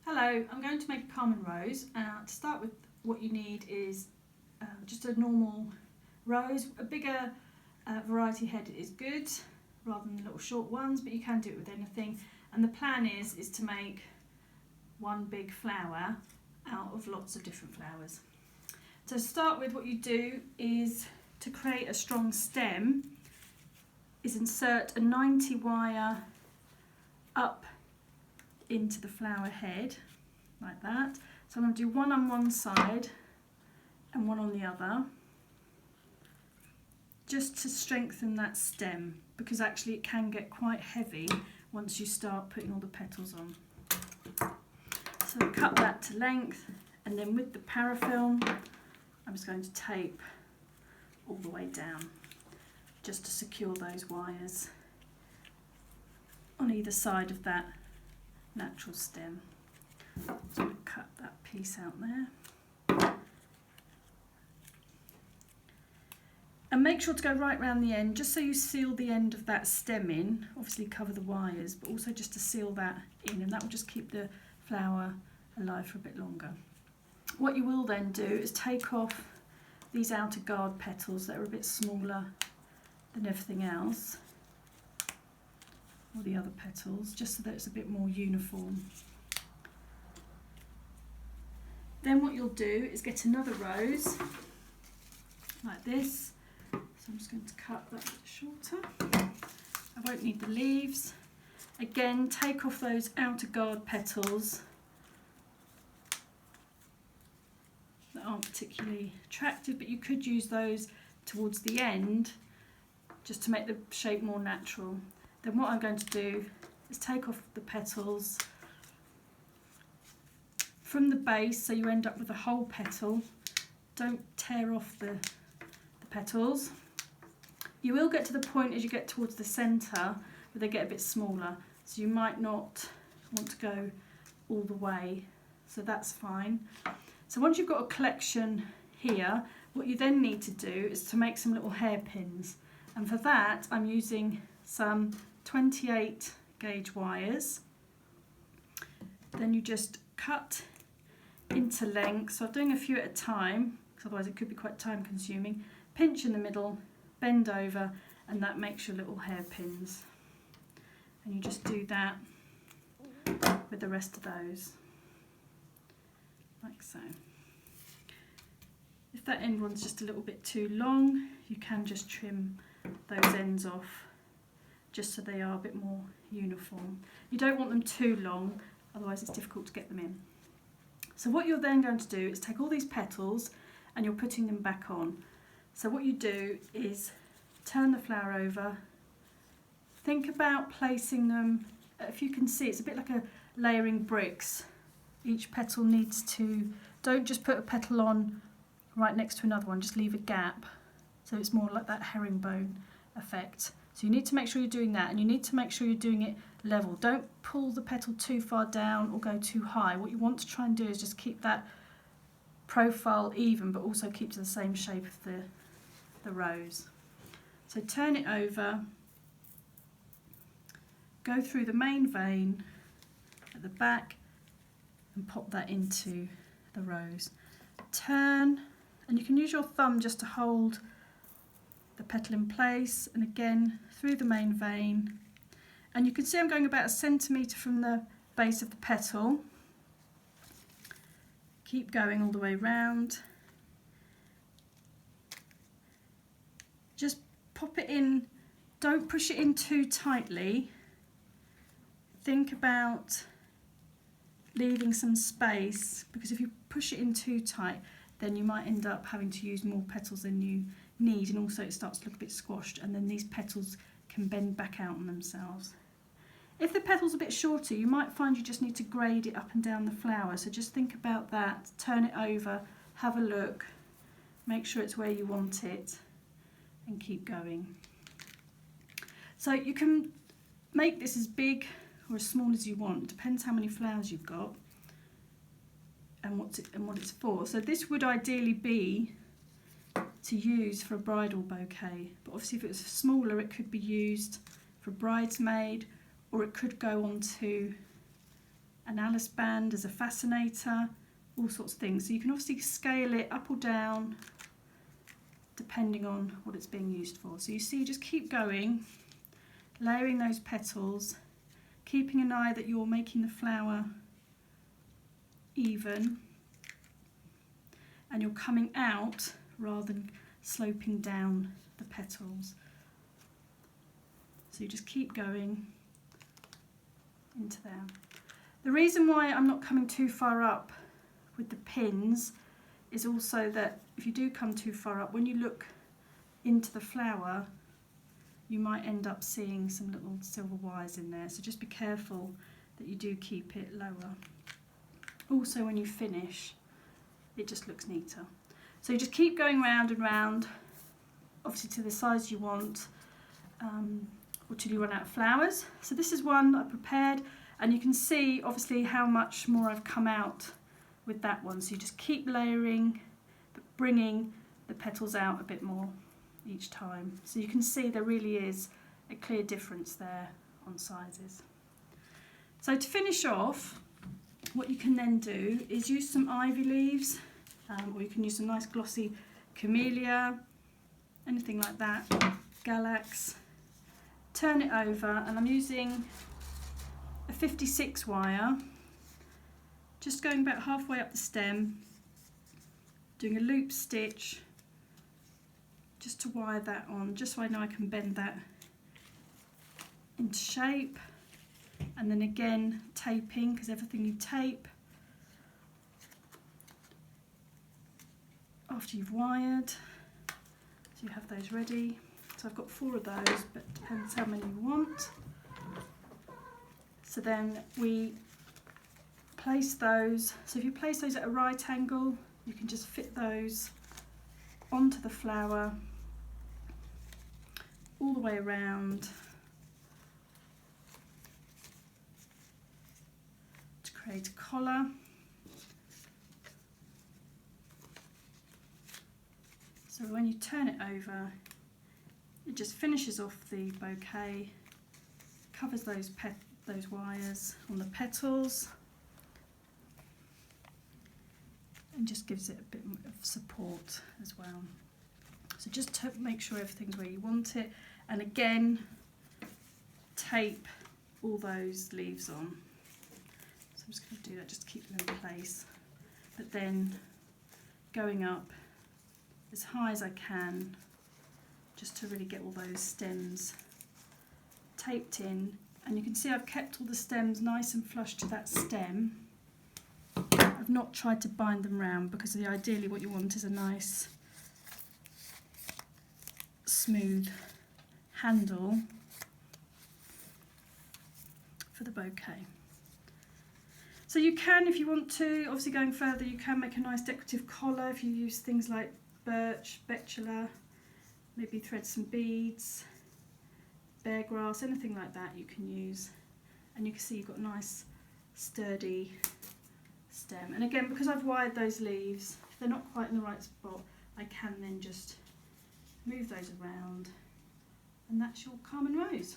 Hello, I'm going to make a Carmen rose. To start with, what you need is just a normal rose. A bigger variety head is good rather than the little short ones, but you can do it with anything. And the plan is to make one big flower out of lots of different flowers. So to start with, what you do is, to create a strong stem, is insert a 90 wire up into the flower head like that. So I'm going to do one on one side and one on the other, just to strengthen that stem, because actually it can get quite heavy once you start putting all the petals on. So cut that to length, and then with the parafilm I'm just going to tape all the way down just to secure those wires on either side of that natural stem. So I'm going to cut that piece out there. And make sure to go right round the end, just so you seal the end of that stem in. Obviously cover the wires, but also just to seal that in, and that will just keep the flower alive for a bit longer. What you will then do is take off these outer guard petals that are a bit smaller than everything else, or the other petals, just so that it's a bit more uniform. Then what you'll do is get another rose like this. So I'm just going to cut that a bit shorter. I won't need the leaves. Again, take off those outer guard petals that aren't particularly attractive, but you could use those towards the end just to make the shape more natural. Then what I'm going to do is take off the petals from the base, so you end up with a whole petal. Don't tear off the petals. You will get to the point as you get towards the centre where they get a bit smaller, so you might not want to go all the way, so that's fine. So once you've got a collection here, what you then need to do is to make some little hairpins, and for that I'm using some 28 gauge wires. Then you just cut into length, so I'm doing a few at a time because otherwise it could be quite time consuming. Pinch in the middle, bend over, and that makes your little hairpins. And you just do that with the rest of those, like so. If that end one's just a little bit too long, you can just trim those ends off, just so they are a bit more uniform. You don't want them too long, otherwise it's difficult to get them in. So what you're then going to do is take all these petals and you're putting them back on. So what you do is turn the flower over, think about placing them, if you can see, it's a bit like a layering bricks. Each petal needs to, don't just put a petal on right next to another one, just leave a gap, so it's more like that herringbone effect. So you need to make sure you're doing that, and you need to make sure you're doing it level. Don't pull the petal too far down or go too high. What you want to try and do is just keep that profile even, but also keep to the same shape of the rose. So turn it over, go through the main vein at the back and pop that into the rose. Turn, and you can use your thumb just to hold the petal in place, and again through the main vein, and you can see I'm going about 1 centimetre from the base of the petal. Keep going all the way round. Just pop it in, don't push it in too tightly. Think about leaving some space, because if you push it in too tight, then you might end up having to use more petals than you need, and also it starts to look a bit squashed, and then these petals can bend back out on themselves. If the petal's a bit shorter, you might find you just need to grade it up and down the flower, so just think about that, turn it over, have a look, make sure it's where you want it, and keep going. So you can make this as big or as small as you want, it depends how many flowers you've got and what it's for. So this would ideally be to use for a bridal bouquet, but obviously if it was smaller it could be used for a bridesmaid, or it could go onto an Alice band as a fascinator, all sorts of things. So you can obviously scale it up or down depending on what it's being used for. So you see, just keep going, layering those petals, keeping an eye that you're making the flower even and you're coming out rather than sloping down the petals. So you just keep going into there. The reason why I'm not coming too far up with the pins is also that if you do come too far up, when you look into the flower, you might end up seeing some little silver wires in there. So just be careful that you do keep it lower. Also, when you finish, it just looks neater. So you just keep going round and round, obviously to the size you want, or till you run out of flowers. So this is one I prepared, and you can see obviously how much more I've come out with that one. So you just keep layering, but bringing the petals out a bit more each time. So you can see there really is a clear difference there on sizes. So to finish off, what you can then do is use some ivy leaves, or you can use some nice glossy camellia, anything like that, galax. Turn it over, and I'm using a 56 wire, just going about halfway up the stem, doing a loop stitch just to wire that on, just so I know I can bend that into shape, and then again taping, because everything you tape after you've wired, so you have those ready. So I've got 4 of those, but it depends how many you want. So then we place those, so if you place those at a right angle, you can just fit those onto the flower all the way around to create a collar. So when you turn it over, it just finishes off the bouquet, covers those wires on the petals, and just gives it a bit of support as well. So just to make sure everything's where you want it, and again tape all those leaves on. So I'm just going to do that just to keep them in place, but then going up as high as I can just to really get all those stems taped in. And you can see I've kept all the stems nice and flush to that stem. I've not tried to bind them round, because ideally what you want is a nice smooth handle for the bouquet. So you can, if you want to, obviously going further, you can make a nice decorative collar if you use things like birch, betula, maybe thread some beads, bear grass, anything like that you can use. And you can see you've got a nice sturdy stem. And again, because I've wired those leaves, if they're not quite in the right spot, I can then just move those around, and that's your Carmen rose.